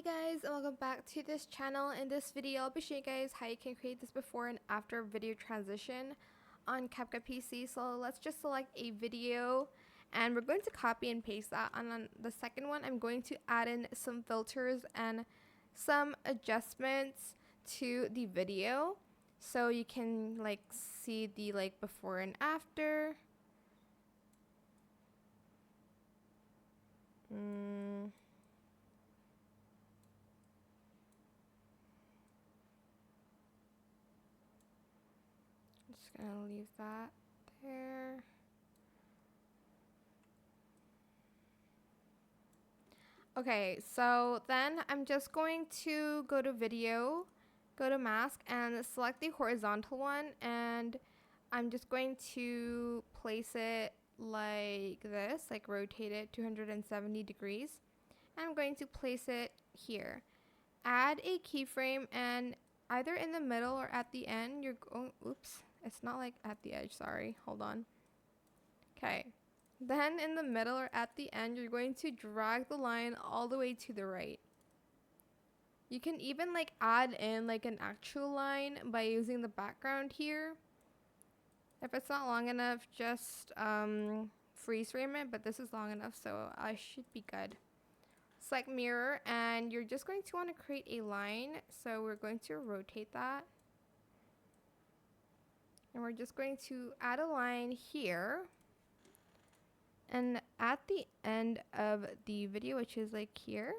Hey guys, and welcome back to this channel. In this video, I'll be showing you guys how you can create this before and after video transition on CapCut PC. So let's just select a video and we're going to copy and paste that. And on the second one, I'm going to add in some filters and some adjustments to the video so you can see the before and after. Just gonna leave that there. Okay, so then I'm just going to go to video, go to mask, and select the horizontal one, and I'm just going to place it like this, like rotate it 270 degrees. And I'm going to place it here. Add a keyframe, and either in the middle or at the end, you're going, oops, it's not like at the edge, sorry, hold on. Okay, then in the middle or at the end, you're going to drag the line all the way to the right. You can even add in an actual line by using the background here. If it's not long enough, just freeze frame it, but this is long enough, so I should be good. Select mirror, and you're just going to want to create a line, so we're going to rotate that. And we're just going to add a line here. And at the end of the video, which is here.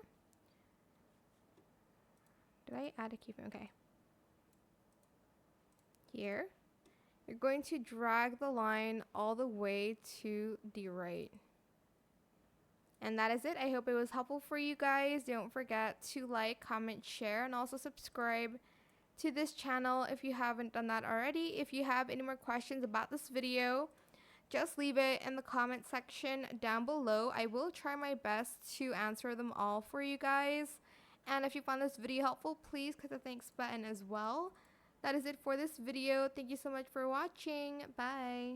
Did I add a keyframe? Okay. Here. You're going to drag the line all the way to the right. And that is it. I hope it was helpful for you guys. Don't forget to like, comment, share, and also subscribe to this channel if you haven't done that already. If you have any more questions about this video, just leave it in the comment section down below. I will try my best to answer them all for you guys. And if you found this video helpful, please click the thanks button as well. That is it for this video. Thank you so much for watching. Bye.